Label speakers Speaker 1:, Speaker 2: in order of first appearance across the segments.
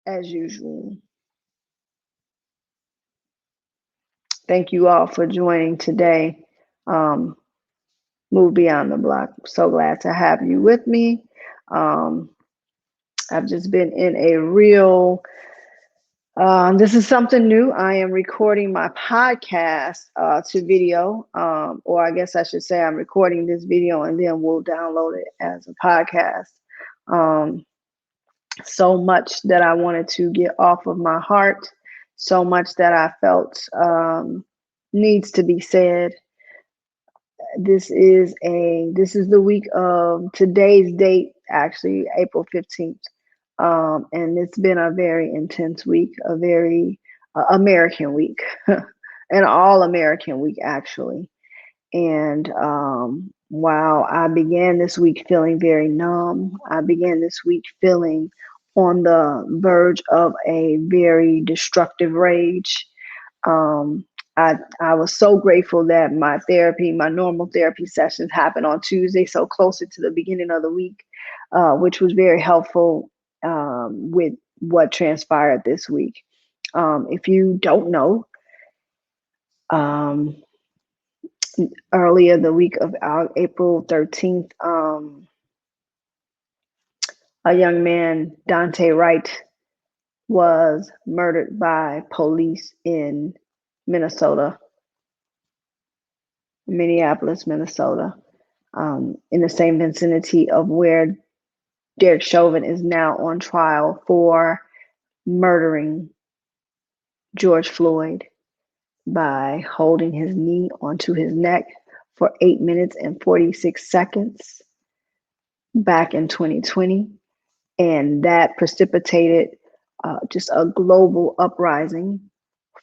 Speaker 1: as usual. Thank you all for joining today. Um, Move Beyond the Block. So glad to have you with me. Um, I've just been in a real, this is something new. I am recording my podcast to video, or I guess I should say I'm recording this video and then we'll download it as a podcast. Um, so much that I wanted to get off of my heart, so much that I felt needs to be said. This is the week of today's date, actually April 15th. And it's been a very intense week, a very American week, an all American week, actually. And while I began this week feeling very numb, I began this week feeling on the verge of a very destructive rage. Um, I was so grateful that my normal therapy sessions happened on Tuesday, so closer to the beginning of the week, which was very helpful with what transpired this week. If you don't know, um, earlier the week of April 13th, a young man, Dante Wright, was murdered by police in Minnesota, Minneapolis, Minnesota, in the same vicinity of where Derek Chauvin is now on trial for murdering George Floyd by holding his knee onto his neck for 8 minutes and 46 seconds back in 2020. And that precipitated just a global uprising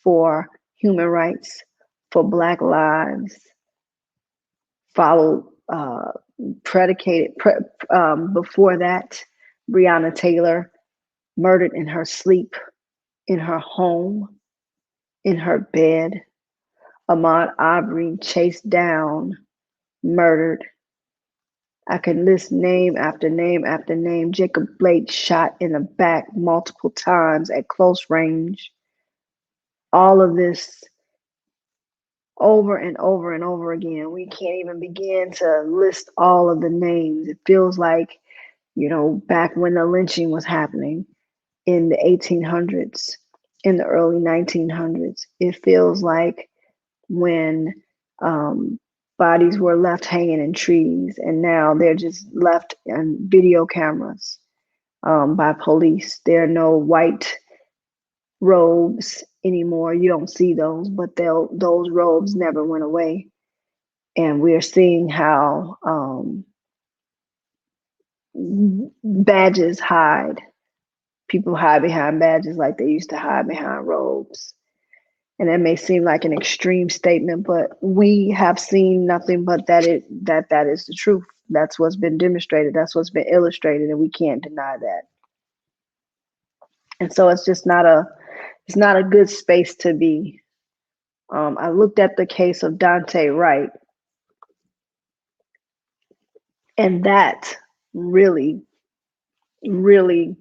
Speaker 1: for human rights, for Black lives, followed, before that, Breonna Taylor murdered in her sleep, in her home, in her bed. Ahmaud Arbery chased down, murdered. I could list name after name after name. Jacob Blake shot in the back multiple times at close range. All of this over and over and over again. We can't even begin to list all of the names. It feels like, back when the lynching was happening in the 1800s, in the early 1900s. It feels like when bodies were left hanging in trees, and now they're just left in video cameras by police. There are no white robes anymore. You don't see those, but those robes never went away. And we're seeing how badges hide. People hide behind badges like they used to hide behind robes. And that may seem like an extreme statement, but we have seen nothing but that is the truth. That's what's been demonstrated. That's what's been illustrated, and we can't deny that. And so it's not a good space to be. I looked at the case of Dante Wright, and that really, really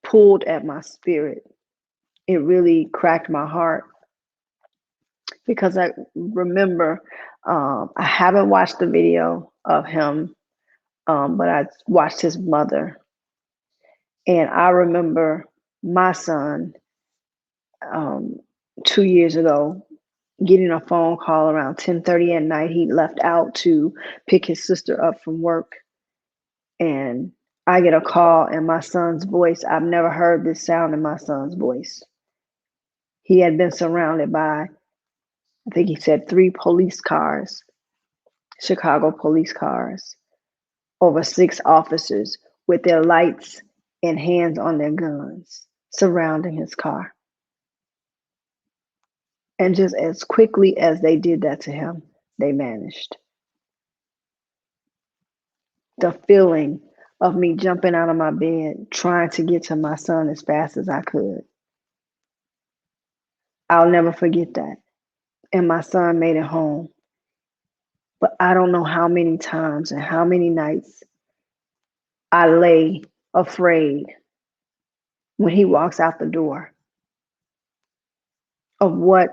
Speaker 1: pulled at my spirit. It really cracked my heart because I remember I haven't watched the video of him, but I watched his mother. And I remember my son 2 years ago getting a phone call around 10:30 at night. He left out to pick his sister up from work. And I get a call, and my son's voice, I've never heard this sound in my son's voice. He had been surrounded by, I think he said 3 police cars, Chicago police cars, over 6 officers with their lights and hands on their guns surrounding his car. And just as quickly as they did that to him, they vanished. The feeling of me jumping out of my bed, trying to get to my son as fast as I could. I'll never forget that. And my son made it home. But I don't know how many times and how many nights I lay afraid when he walks out the door of what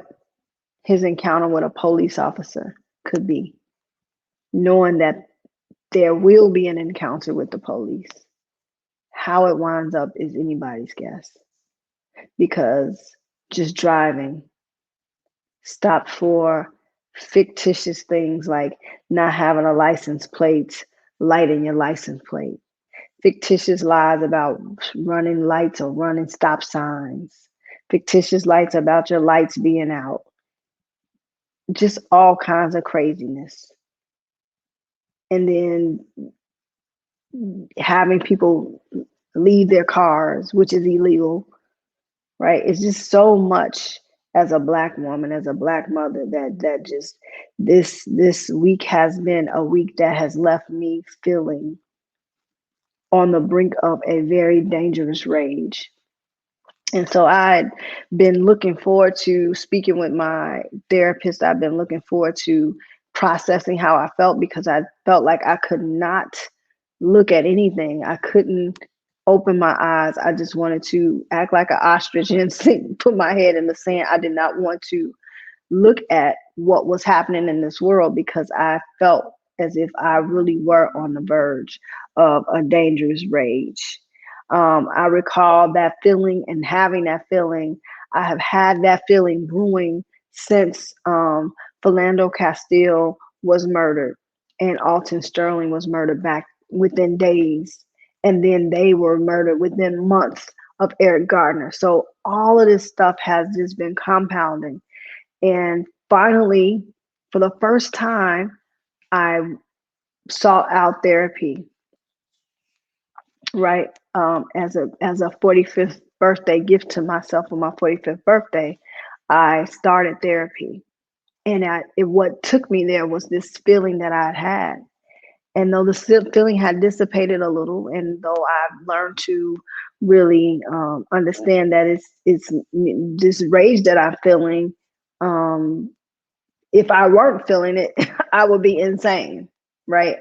Speaker 1: his encounter with a police officer could be, knowing that there will be an encounter with the police. How it winds up is anybody's guess, because just driving, stopped for fictitious things like not having a license plate, lighting your license plate, fictitious lies about running lights or running stop signs, fictitious lights about your lights being out, just all kinds of craziness. And then having people leave their cars, which is illegal, right? It's just so much as a Black woman, as a Black mother, that just this week has been a week that has left me feeling on the brink of a very dangerous rage. And so I'd been looking forward to speaking with my therapist. I've been looking forward to processing how I felt, because I felt like I could not look at anything. I couldn't open my eyes. I just wanted to act like an ostrich and put my head in the sand. I did not want to look at what was happening in this world, because I felt as if I really were on the verge of a dangerous rage. I recall that feeling and having that feeling. I have had that feeling brewing since Philando Castile was murdered and Alton Sterling was murdered back within days. And then they were murdered within months of Eric Gardner. So all of this stuff has just been compounding. And finally, for the first time, I sought out therapy, right? As a 45th birthday gift to myself for my 45th birthday, I started therapy. And what took me there was this feeling that I'd had. And though the feeling had dissipated a little, and though I've learned to really understand that it's this rage that I'm feeling, if I weren't feeling it, I would be insane, right?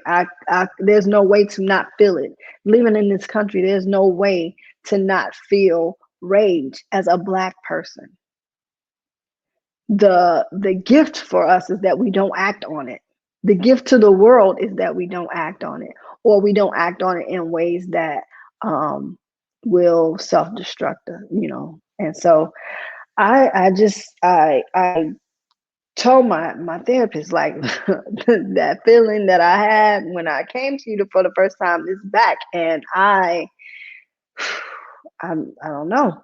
Speaker 1: There's no way to not feel it. Living in this country, there's no way to not feel rage as a Black person. The gift for us is that we don't act on it. The gift to the world is that we don't act on it, or we don't act on it in ways that will self-destruct, And so I told my therapist, like, that feeling that I had when I came to you for the first time is back, and I don't know.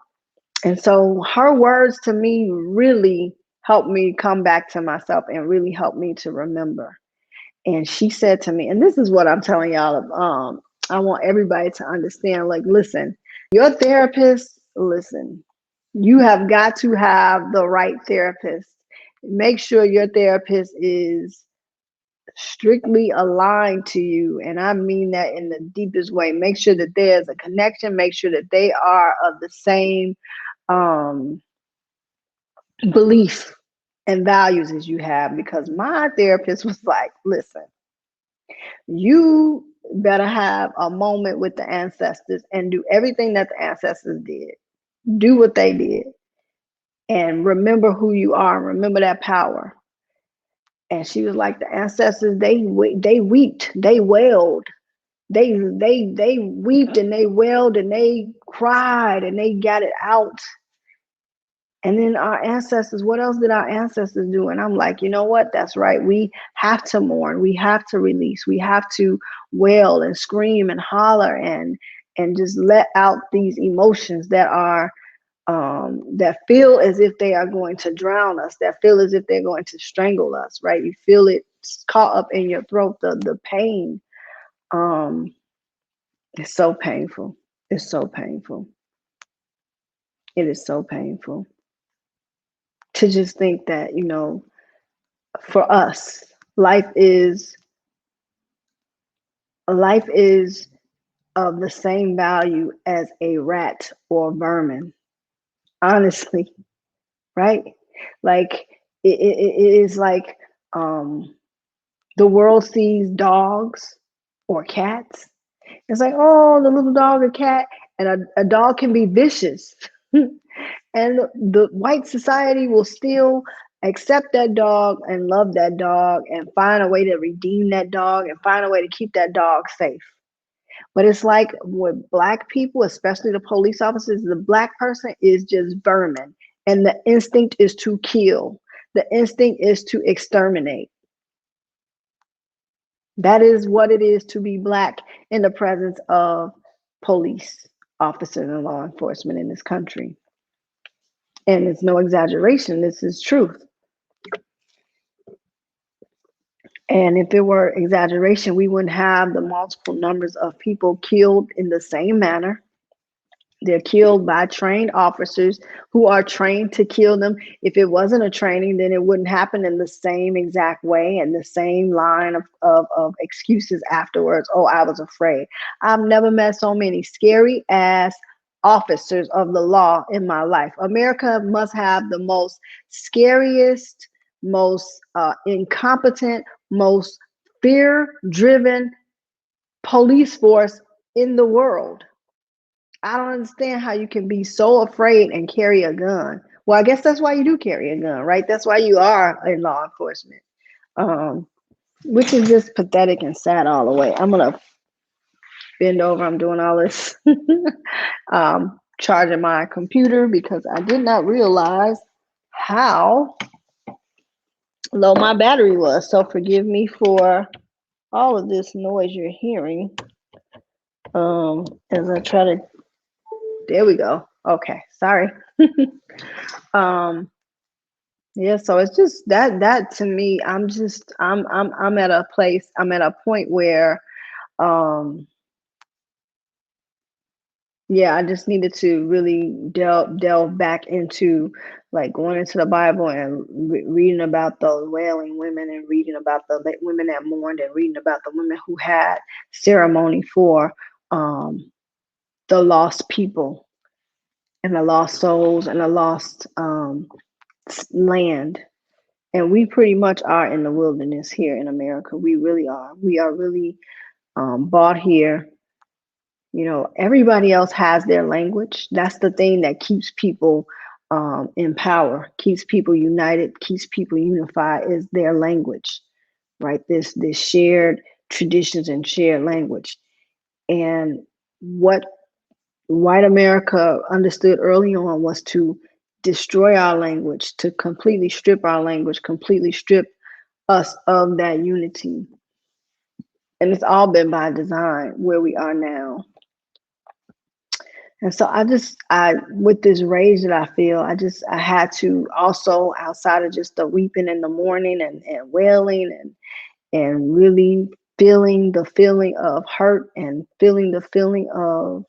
Speaker 1: And so her words to me really helped me come back to myself and really helped me to remember. And she said to me, and this is what I'm telling y'all, I want everybody to understand, like, listen, your therapist, listen, you have got to have the right therapist. Make sure your therapist is strictly aligned to you. And I mean that in the deepest way. Make sure that there's a connection. Make sure that they are of the same belief and values as you have. Because my therapist was like, listen, you better have a moment with the ancestors and do everything that the ancestors did. Do what they did. And remember who you are. Remember that power. And she was like, the ancestors, they wept, they wailed, they wept and they wailed and they cried and they got it out. And then our ancestors, what else did our ancestors do? And I'm like, you know what? That's right. We have to mourn. We have to release. We have to wail and scream and holler and just let out these emotions that are that feel as if they are going to drown us, that feel as if they're going to strangle us, right? You feel it caught up in your throat, the pain. It's so painful. It's so painful. It is so painful to just think that, for us, life is of the same value as a rat or vermin, honestly, right? Like it is like the world sees dogs or cats. It's like, oh, the little dog or cat, And a dog can be vicious. And the white society will still accept that dog and love that dog and find a way to redeem that dog and find a way to keep that dog safe. But it's like with black people, especially the police officers, the black person is just vermin. And the instinct is to kill. The instinct is to exterminate. That is what it is to be black in the presence of police officers and law enforcement in this country. And it's no exaggeration, this is truth. And if it were exaggeration, we wouldn't have the multiple numbers of people killed in the same manner. They're killed by trained officers who are trained to kill them. If it wasn't a training, then it wouldn't happen in the same exact way and the same line of excuses afterwards. Oh, I was afraid. I've never met so many scary ass officers of the law in my life. America must have the most scariest, most incompetent, most fear-driven police force in the world. I don't understand how you can be so afraid and carry a gun. Well, I guess that's why you do carry a gun, right? That's why you are in law enforcement, which is just pathetic and sad all the way. I'm going to bend over. I'm doing all this charging my computer because I did not realize how low my battery was. So forgive me for all of this noise you're hearing as I try to. There we go. Okay, sorry. Yeah, so it's just that to me, I'm at a place, I'm at a point where yeah, I just needed to really delve back into like going into the Bible and reading about those wailing women and reading about the women that mourned and reading about the women who had ceremony for the lost people and the lost souls and the lost land. And we pretty much are in the wilderness here in America. We really are. We are really bought here. You know, everybody else has their language. That's the thing that keeps people in power, keeps people united, keeps people unified is their language, right? This shared traditions and shared language. And what white America understood early on was to destroy our language, to completely strip our language, completely strip us of that unity. And it's all been by design where we are now. And so I with this rage that I feel, I had to also, outside of just the weeping in the morning and wailing and really feeling the feeling of hurt and feeling the feeling of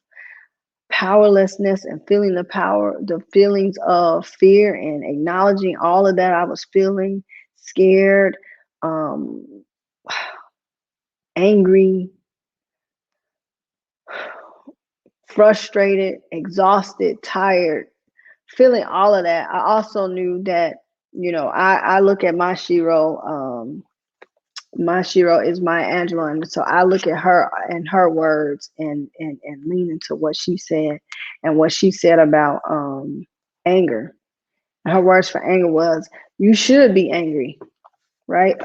Speaker 1: powerlessness and feeling the feelings of fear and acknowledging all of that I was feeling, scared, angry, frustrated, exhausted, tired, feeling all of that. I also knew that, you know, I look at my Shiro, my Shiro is Maya Angelou, and so I look at her and her words and lean into what she said and what she said about anger. Her words for anger was, "You should be angry, right?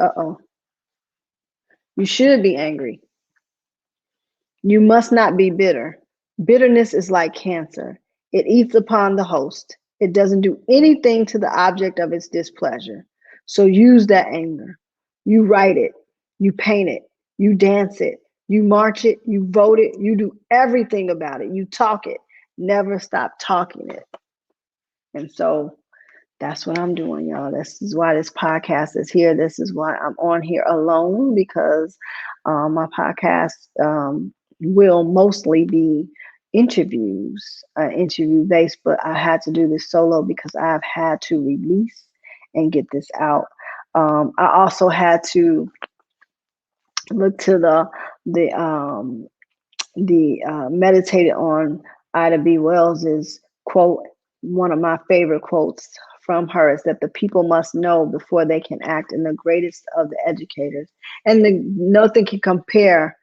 Speaker 1: You should be angry. You must not be bitter. Bitterness is like cancer. It eats upon the host. It doesn't do anything to the object of its displeasure. So use that anger. You write it, you paint it, you dance it, you march it, you vote it, you do everything about it. You talk it. Never stop talking it." And so that's what I'm doing, y'all. This is why this podcast is here. This is why I'm on here alone, because my podcast will mostly be interview based, but I had to do this solo because I've had to release and get this out. I also had to look to the meditated on Ida B. Wells's quote. One of my favorite quotes from her is that the people must know before they can act, and the greatest of the educators, and nothing can compare.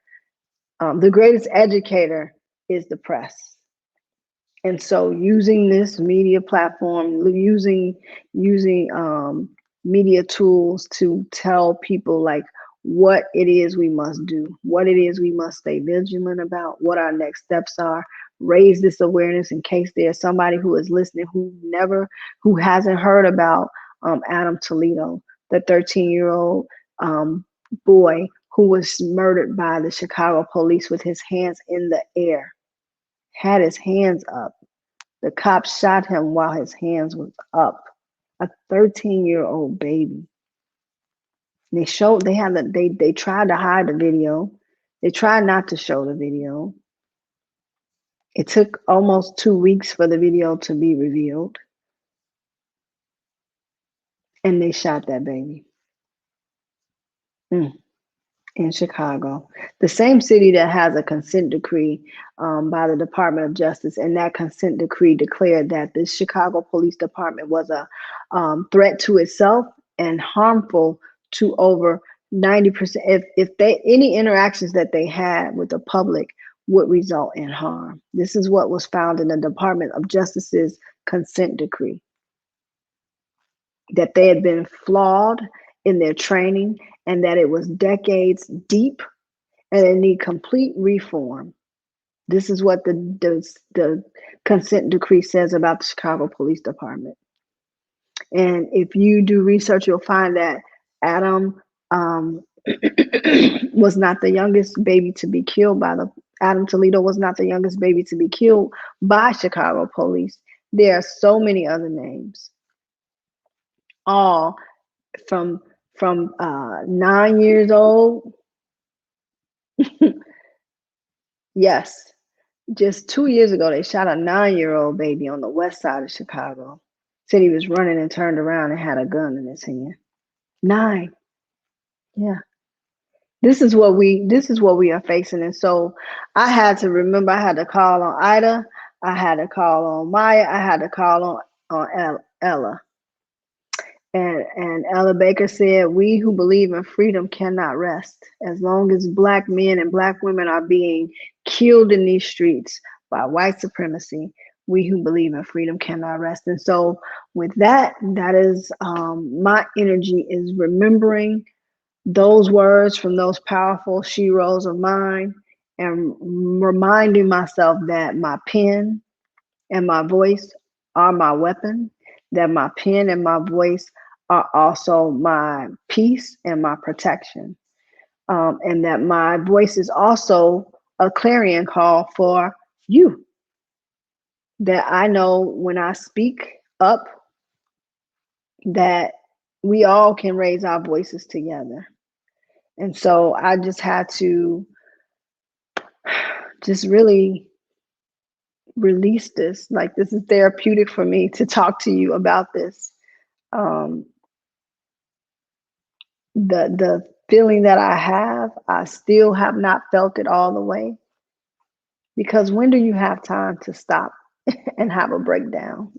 Speaker 1: The greatest educator is the press. And so using this media platform, using media tools to tell people like what it is we must do, what it is we must stay vigilant about, what our next steps are, raise this awareness in case there's somebody who is listening who hasn't heard about Adam Toledo, the 13-year-old boy who was murdered by the Chicago police with his hands in the air, had his hands up. The cops shot him while his hands was up. A 13-year-old baby. They tried to hide the video. They tried not to show the video. It took almost 2 weeks for the video to be revealed. And they shot that baby. In Chicago, the same city that has a consent decree by the Department of Justice, and that consent decree declared that the Chicago Police Department was a threat to itself and harmful to over 90%. If they any interactions that they had with the public would result in harm. This is what was found in the Department of Justice's consent decree, that they had been flawed in their training and that it was decades deep and they need complete reform. This is what the consent decree says about the Chicago Police Department. And if you do research, you'll find that Adam was not the youngest baby to be killed by Adam Toledo was not the youngest baby to be killed by Chicago police. There are so many other names, all from 9 years old. Yes, just 2 years ago, they shot a 9-year-old baby on the west side of Chicago. Said he was running and turned around and had a gun in his hand. 9. Yeah. This is what we are facing. And so I had to remember, I had to call on Ida, I had to call on Maya, I had to call on Ella. And Ella Baker said, we who believe in freedom cannot rest. As long as Black men and Black women are being killed in these streets by white supremacy, we who believe in freedom cannot rest. And so with that, that is my energy is remembering those words from those powerful sheroes of mine and reminding myself that my pen and my voice are my weapon, that my pen and my voice are also my peace and my protection. And that my voice is also a clarion call for you. That I know when I speak up, that we all can raise our voices together. And so I just had to just really release this. Like, this is therapeutic for me to talk to you about this. The feeling that I still have not felt it all the way. Because when do you have time to stop and have a breakdown?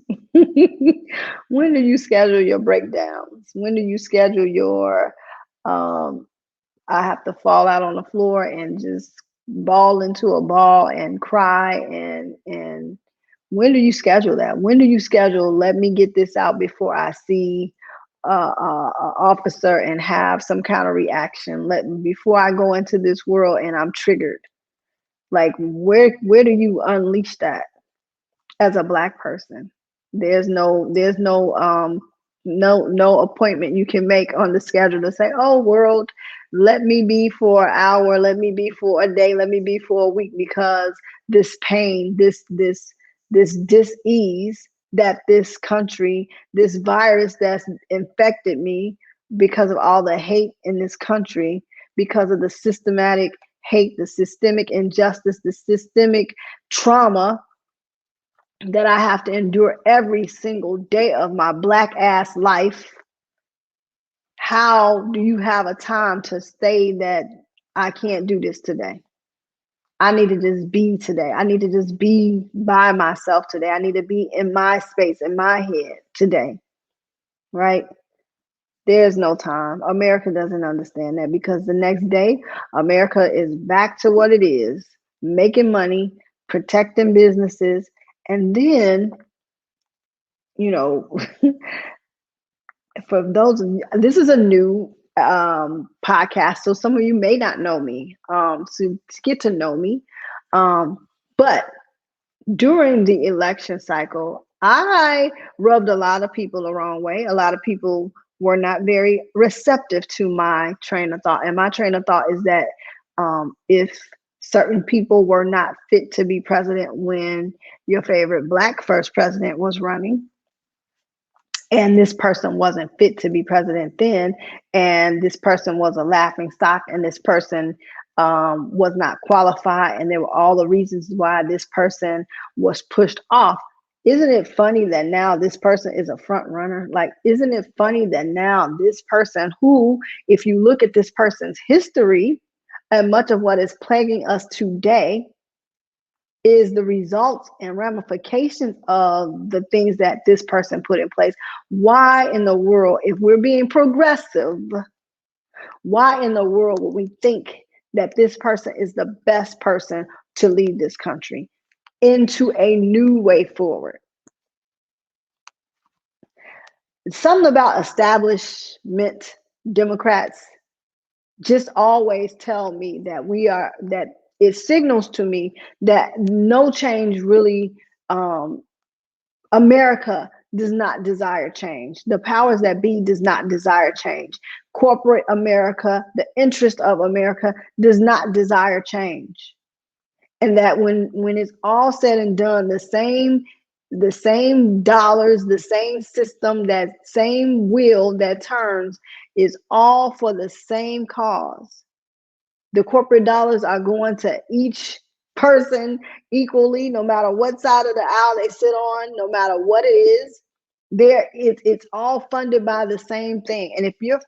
Speaker 1: When do you schedule your breakdowns? When do you schedule your I have to fall out on the floor and just ball into a ball and cry, and when do you schedule that? When do you schedule, let me get this out before I see officer and have some kind of reaction, before I go into this world and I'm triggered? Like, where do you unleash that as a Black person? There's no no appointment you can make on the schedule to say, oh world, let me be for an hour, let me be for a day, let me be for a week, because this pain, this dis-ease that this country, this virus that's infected me, because of all the hate in this country, because of the systematic hate, the systemic injustice, the systemic trauma that I have to endure every single day of my Black ass life. How do you have a time to say that I can't do this today? I need to just be today. I need to just be by myself today. I need to be in my space, in my head today, right? There's no time. America doesn't understand that, because the next day, America is back to what it is, making money, protecting businesses, And then, for those of you, this is a new podcast, so some of you may not know me. To get to know me, but during the election cycle, I rubbed a lot of people the wrong way. A lot of people were not very receptive to my train of thought. And my train of thought is that if certain people were not fit to be president when your favorite Black first president was running, and this person wasn't fit to be president then, and this person was a laughing stock, and this person was not qualified, and there were all the reasons why this person was pushed off. Isn't it funny that now this person is a front runner? Like, isn't it funny that now this person, who, if you look at this person's history and much of what is plaguing us today, is the results and ramifications of the things that this person put in place. Why in the world, if we're being progressive, why in the world would we think that this person is the best person to lead this country into a new way forward? Something about establishment Democrats just always tell me that it signals to me that no change really, America does not desire change. The powers that be does not desire change. Corporate America, the interest of America, does not desire change. And that when it's all said and done, the same dollars, the same system, that same wheel that turns is all for the same cause. The corporate dollars are going to each person equally, no matter what side of the aisle they sit on, no matter what it is. It's all funded by the same thing. And if you're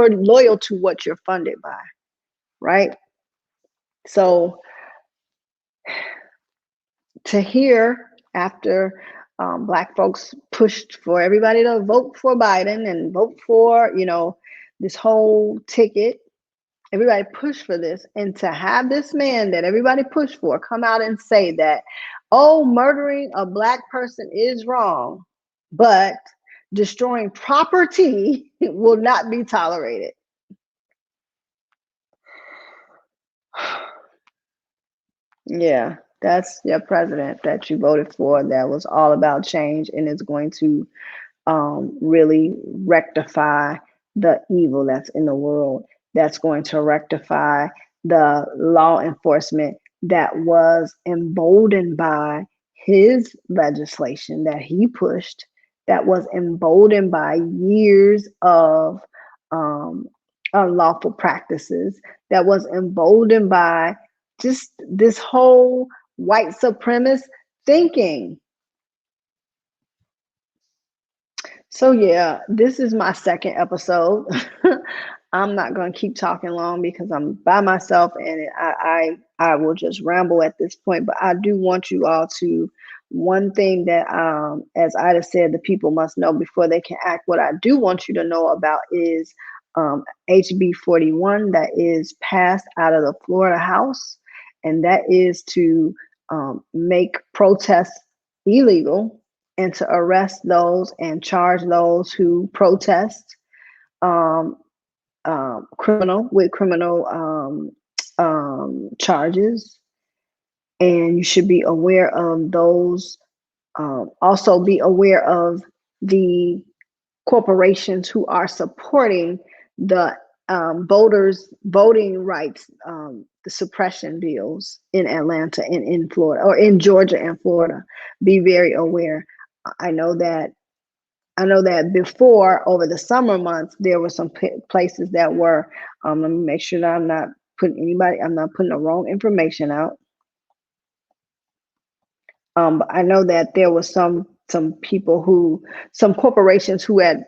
Speaker 1: loyal to what you're funded by, right? So to hear after Black folks pushed for everybody to vote for Biden and vote for, this whole ticket, everybody pushed for this, and to have this man that everybody pushed for come out and say that, oh, murdering a Black person is wrong, but destroying property will not be tolerated. Yeah, that's your president that you voted for, that was all about change and is going to really rectify the evil that's in the world, that's going to rectify the law enforcement that was emboldened by his legislation that he pushed, that was emboldened by years of unlawful practices, that was emboldened by just this whole white supremacist thinking. So yeah, this is my second episode. I'm not going to keep talking long because I'm by myself, and I will just ramble at this point. But I do want you all to, one thing that, as Ida said, the people must know before they can act. What I do want you to know about is HB 41 that is passed out of the Florida House, and that is to make protests illegal and to arrest those and charge those who protest with criminal charges. And you should be aware of those. Also be aware of the corporations who are supporting the voting rights, the suppression bills in Atlanta and in Florida, or in Georgia and Florida. Be very aware. I know that before, over the summer months, there were some places that were, let me make sure that I'm not putting the wrong information out. But I know that there was some corporations who had,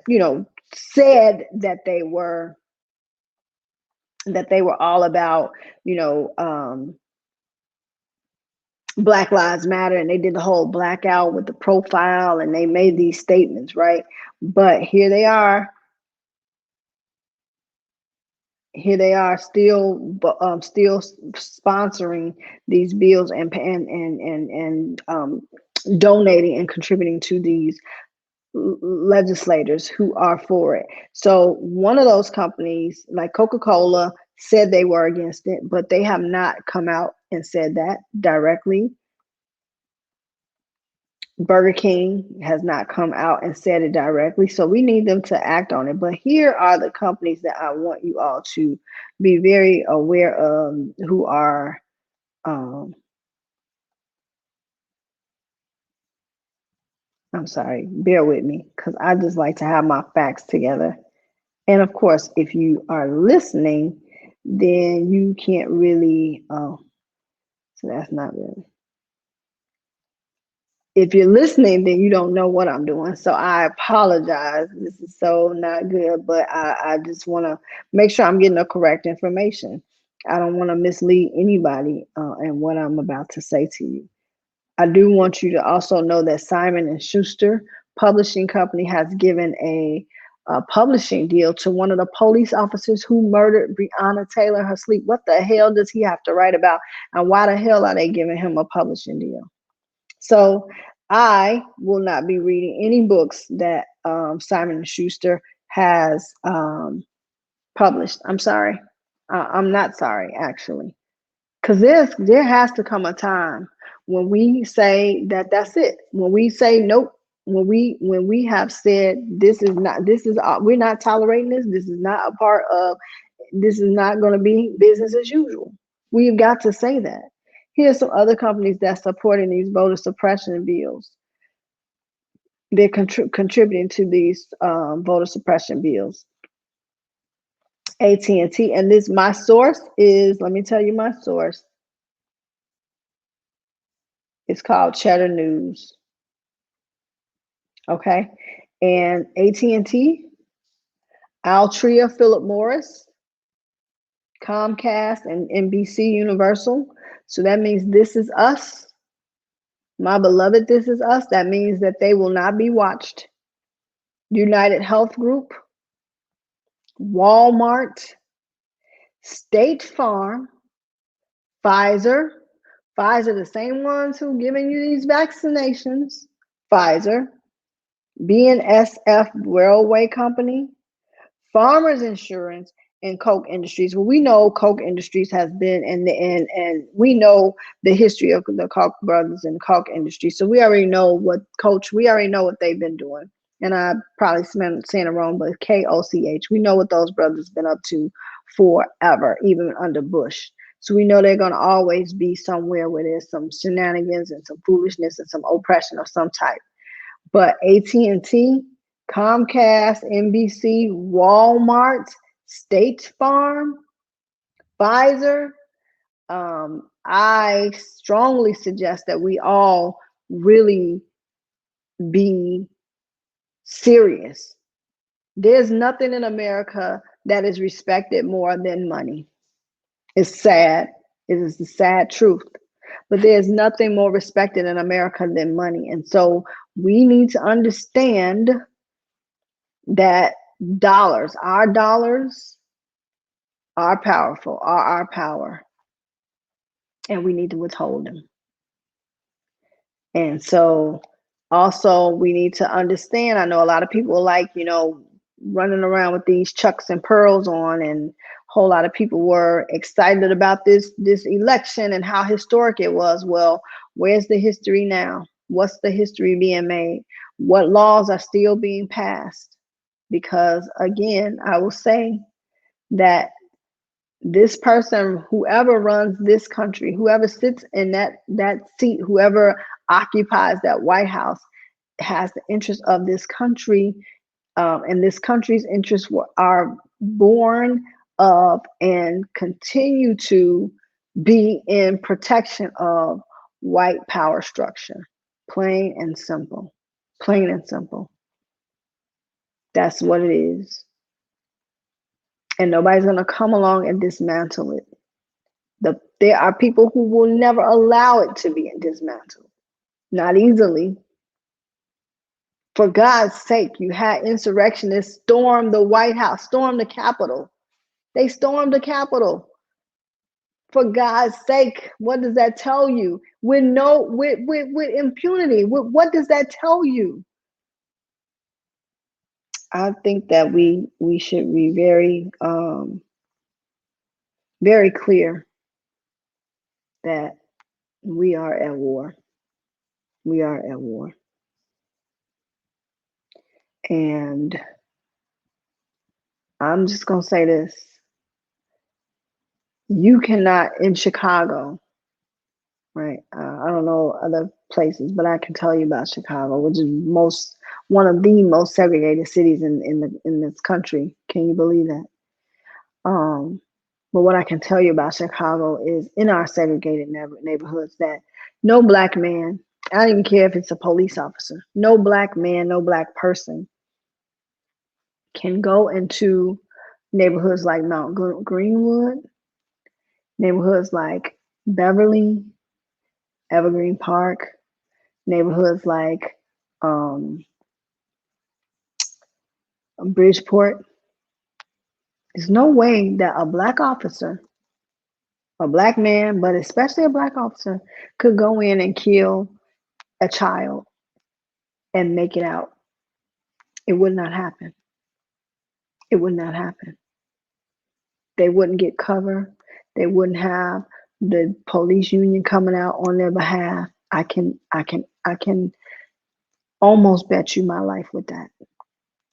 Speaker 1: said that they were all about, Black Lives Matter, and they did the whole blackout with the profile, and they made these statements, right? But here they are here they are still sponsoring these bills and donating and contributing to these legislators who are for it. So one of those companies, like Coca-Cola, said they were against it, but they have not come out and said that directly. Burger King has not come out and said it directly, so we need them to act on it. But here are the companies that I want you all to be very aware of, who are I'm sorry, bear with me, because I just like to have my facts together. And of course, if you are listening, then you can't really, so that's not really. If you're listening, then you don't know what I'm doing. So I apologize. This is so not good, but I just want to make sure I'm getting the correct information. I don't want to mislead anybody in what I'm about to say to you. I do want you to also know that Simon and Schuster Publishing Company has given a publishing deal to one of the police officers who murdered Breonna Taylor in her sleep. What the hell does he have to write about? And why the hell are they giving him a publishing deal? So I will not be reading any books that Simon and Schuster has published. I'm sorry. I'm not sorry, actually, because there has to come a time when we say that that's it. When we say nope. When we have said we're not tolerating this. This is not a part of. This is not going to be business as usual. We've got to say that. Here's some other companies that's supporting these voter suppression bills. They're contributing to these voter suppression bills. AT&T, and this, my source is, let me tell you my source. It's called Cheddar News. Okay, and AT&T, Altria, Philip Morris, Comcast, and NBC Universal. So that means This Is Us. My beloved This Is Us. That means that they will not be watched. United Health Group, Walmart, State Farm, Pfizer, the same ones who giving you these vaccinations, Pfizer, BNSF Railway Company, Farmers Insurance, and Koch Industries. Well, we know Koch Industries has been and we know the history of the Koch brothers and Koch Industries. So we already know what they've been doing. And I probably saying it wrong, but KOCH. We know what those brothers been up to forever, even under Bush. So we know they're going to always be somewhere where there's some shenanigans and some foolishness and some oppression of some type. But AT&T, Comcast, NBC, Walmart, State Farm, Pfizer, I strongly suggest that we all really be serious. There's nothing in America that is respected more than money. It's sad. It is the sad truth. But there's nothing more respected in America than money. And so we need to understand that our dollars are powerful, are our power. And we need to withhold them. And so also we need to understand, I know a lot of people like, running around with these chucks and pearls on, and a whole lot of people were excited about this election and how historic it was. Well, where's the history now? What's the history being made? What laws are still being passed? Because again, I will say that this person, whoever runs this country, whoever sits in that seat, whoever occupies that White House, has the interest of this country, and this country's interests are born of and continue to be in protection of white power structure. Plain and simple. Plain and simple. That's what it is. And nobody's going to come along and dismantle it. There are people who will never allow it to be dismantled. Not easily. For God's sake, you had insurrectionists storm the White House, storm the Capitol. They stormed the Capitol. For God's sake, what does that tell you? With impunity, what does that tell you? I think that we should be very very clear that we are at war. We are at war. And I'm just going to say this. You cannot, in Chicago, right? I don't know other places, but I can tell you about Chicago, which is one of the most segregated cities in this country. Can you believe that? But what I can tell you about Chicago is in our segregated neighborhoods that no black man, I don't even care if it's a police officer, no black man, no black person can go into neighborhoods like Mount Greenwood, neighborhoods like Beverly, Evergreen Park, neighborhoods like Bridgeport. There's no way that a black officer, a black man, but especially a black officer, could go in and kill a child and make it out. It would not happen. It would not happen. They wouldn't get cover. They wouldn't have the police union coming out on their behalf. I can almost bet you my life with that.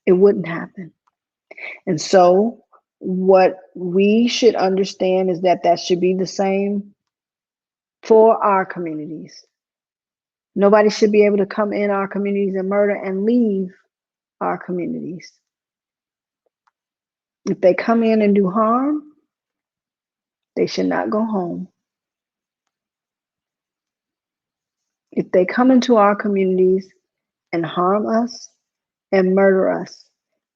Speaker 1: It wouldn't happen. And so what we should understand is that should be the same for our communities. Nobody should be able to come in our communities and murder and leave our communities. If they come in and do harm, they should not go home. If they come into our communities and harm us and murder us,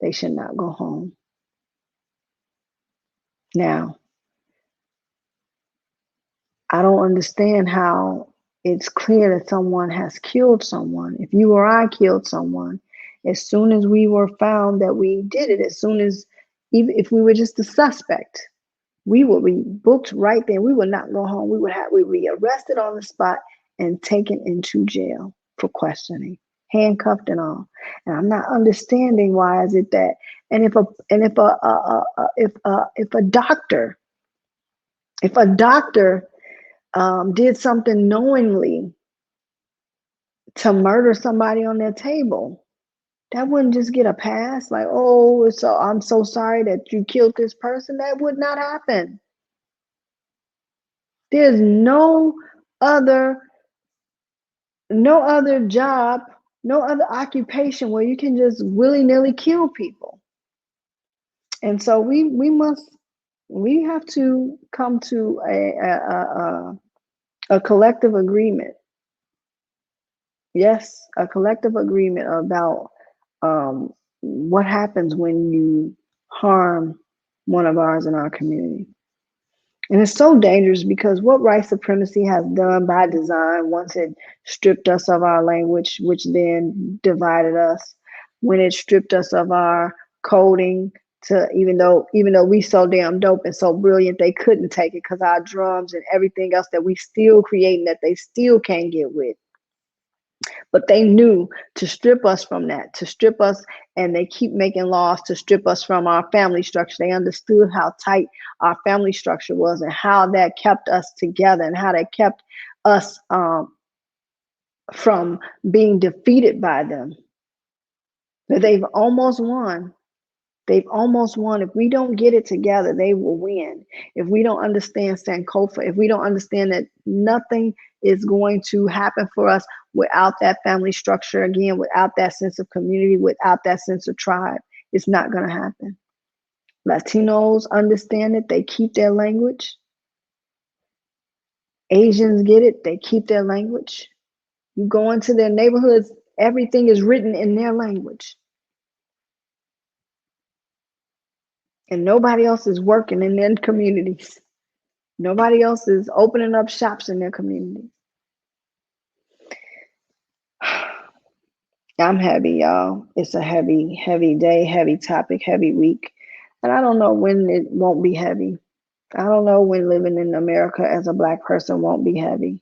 Speaker 1: they should not go home. Now, I don't understand how it's clear that someone has killed someone. If you or I killed someone, as soon as we were found that we did it, as soon as, even if we were just a suspect, we would be booked right there. We would not go home. We would be arrested on the spot and taken into jail for questioning, handcuffed and all. And I'm not understanding why is it that. And if a doctor did something knowingly to murder somebody on their table, that wouldn't just get a pass. Like, oh, so I'm so sorry that you killed this person. That would not happen. There's no other job, no other occupation where you can just willy-nilly kill people. And so we have to come to a collective agreement. Yes, a collective agreement about what happens when you harm one of ours in our community. And it's so dangerous because what white supremacy has done by design, once it stripped us of our language, which then divided us, when it stripped us of our coding, to even though we so damn dope and so brilliant, they couldn't take it because our drums and everything else that we still creating that they still can't get with. But they knew to strip us from that, to strip us, and they keep making laws to strip us from our family structure. They understood how tight our family structure was and how that kept us together and how that kept us from being defeated by them. But they've almost won. They've almost won. If we don't get it together, they will win. If we don't understand Sankofa, if we don't understand that nothing is going to happen for us without that family structure again, without that sense of community, without that sense of tribe, it's not going to happen. Latinos understand it. They keep their language. Asians get it. They keep their language. You go into their neighborhoods, everything is written in their language. And nobody else is working in their communities. Nobody else is opening up shops in their communities. I'm heavy, y'all. It's a heavy, heavy day, heavy topic, heavy week. And I don't know when it won't be heavy. I don't know when living in America as a Black person won't be heavy.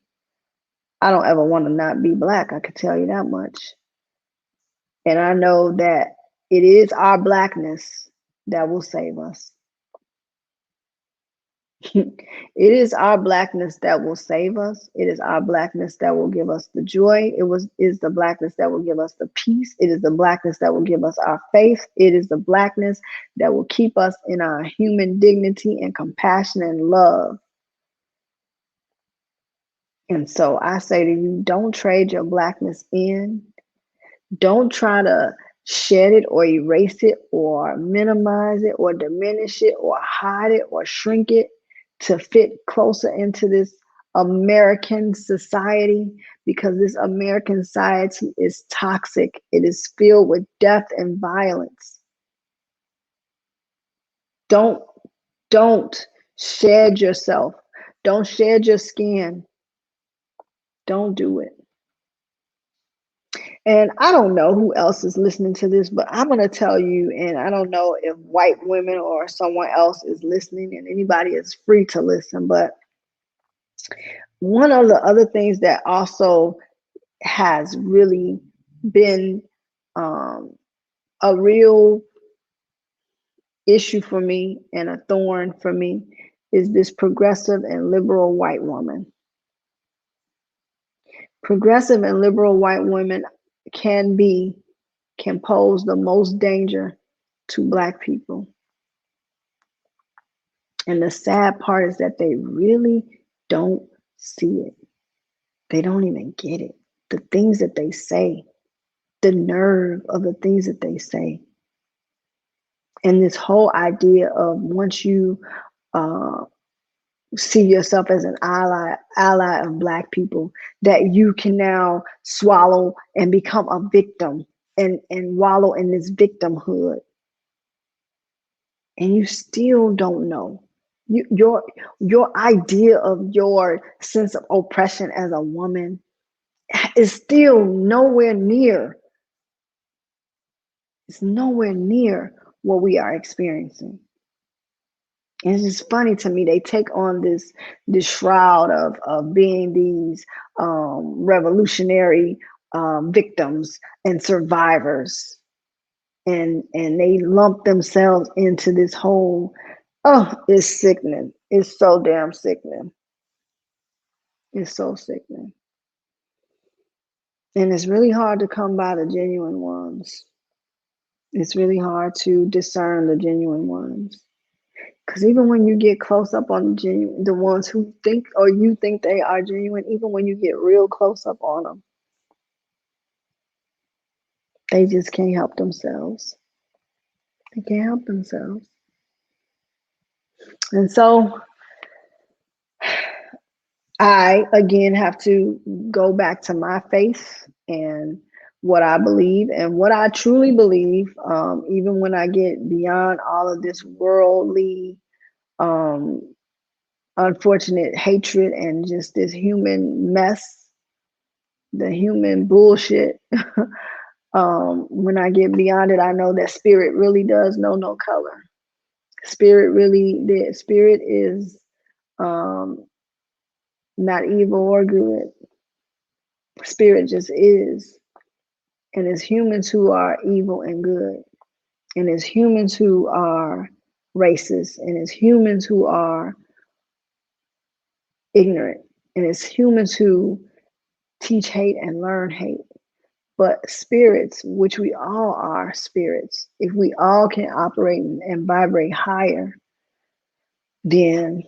Speaker 1: I don't ever want to not be Black, I could tell you that much. And I know that it is our Blackness that will save us. It is our Blackness that will save us. It is our Blackness that will give us the joy. Is the Blackness that will give us the peace. It is the Blackness that will give us our faith. It is the Blackness that will keep us in our human dignity and compassion and love. And so I say to you, don't trade your Blackness in. Don't try to shed it or erase it or minimize it or diminish it or hide it or shrink it to fit closer into this American society, because this American society is toxic. It is filled with death and violence. Don't shed yourself. Don't shed your skin. Don't do it. And I don't know who else is listening to this, but I'm going to tell you, and I don't know if white women or someone else is listening, and anybody is free to listen. But one of the other things that also has really been a real issue for me and a thorn for me is this progressive and liberal white woman. Progressive and liberal white women can pose the most danger to Black people. And the sad part is that they really don't see it. They don't even get it. The things that they say, the nerve of the things that they say. And this whole idea of once you see yourself as an ally of Black people, that you can now swallow and become a victim and wallow in this victimhood. And you still don't know. Your idea of your sense of oppression as a woman is still nowhere near. It's nowhere near what we are experiencing. And it's just funny to me. They take on this shroud of being these revolutionary victims and survivors, and they lump themselves into this whole. Oh, it's sickening. It's so damn sickening. It's so sickening. And it's really hard to come by the genuine ones. It's really hard to discern the genuine ones. Because even when you get close up on the ones who think or you think they are genuine, even when you get real close up on them, they just can't help themselves. They can't help themselves. And so I, again, have to go back to my faith and what I believe and what I truly believe, even when I get beyond all of this worldly, unfortunate hatred and just this human mess, the human bullshit. When I get beyond it, I know that spirit really does know no color. Spirit is not evil or good. Spirit just is. And it's humans who are evil and good. And it's humans who are racist. And it's humans who are ignorant. And it's humans who teach hate and learn hate. But spirits, which we all are spirits, if we all can operate and vibrate higher, then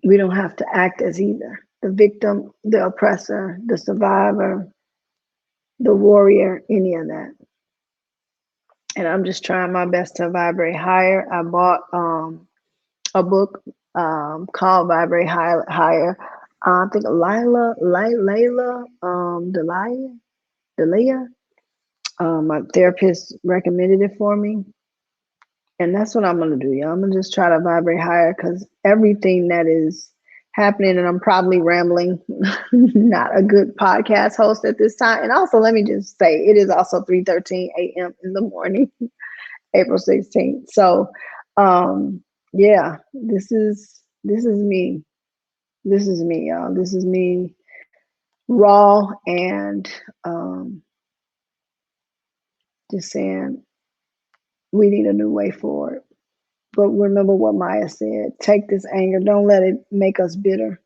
Speaker 1: we don't have to act as either the victim, the oppressor, the survivor, the warrior, any of that. And I'm just trying my best to vibrate higher. I bought a book called Vibrate Higher. I think Delia, my therapist recommended it for me. And that's what I'm going to do, y'all. I'm going to just try to vibrate higher, because everything that is happening, and I'm probably rambling, not a good podcast host at this time. And also, let me just say, it is also 3:13 a.m. in the morning. April 16th. So yeah, this is me. This is me, y'all. This is me raw and just saying we need a new way forward. But remember what Maya said, take this anger, don't let it make us bitter.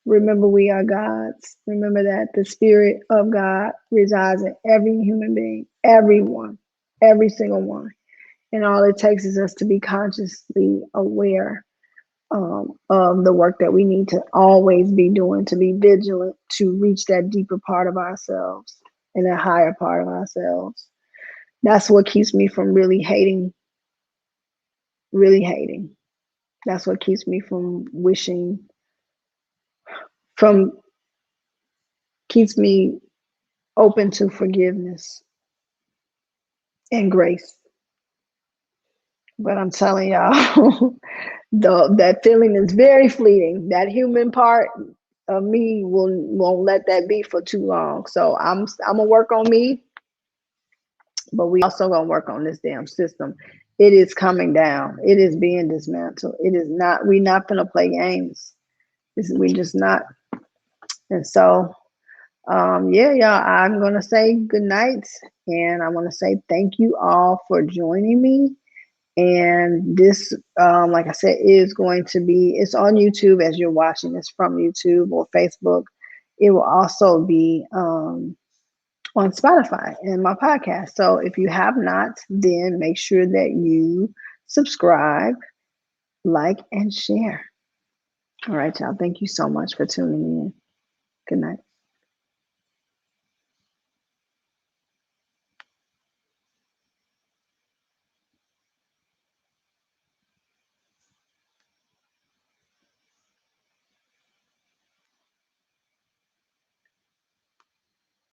Speaker 1: Remember we are gods. Remember that the spirit of God resides in every human being, everyone, every single one. And all it takes is us to be consciously aware of the work that we need to always be doing, to be vigilant, to reach that deeper part of ourselves and that higher part of ourselves. That's what keeps me from really hating, really hating. That's what keeps me from wishing, from keeps me open to forgiveness and grace. But I'm telling y'all, that feeling is very fleeting. That human part of me won't let that be for too long. So I'm gonna work on me, but we also gonna work on this damn system. It is coming down. It is being dismantled. It is not. We're not gonna play games. We just not. And so, yeah, y'all. I'm gonna say good night, and I want to say thank you all for joining me. And this, like I said, is going to be, it's on YouTube as you're watching this from YouTube or Facebook. It will also be on Spotify and my podcast. So if you have not, then make sure that you subscribe, like, and share. All right, y'all. Thank you so much for tuning in. Good night.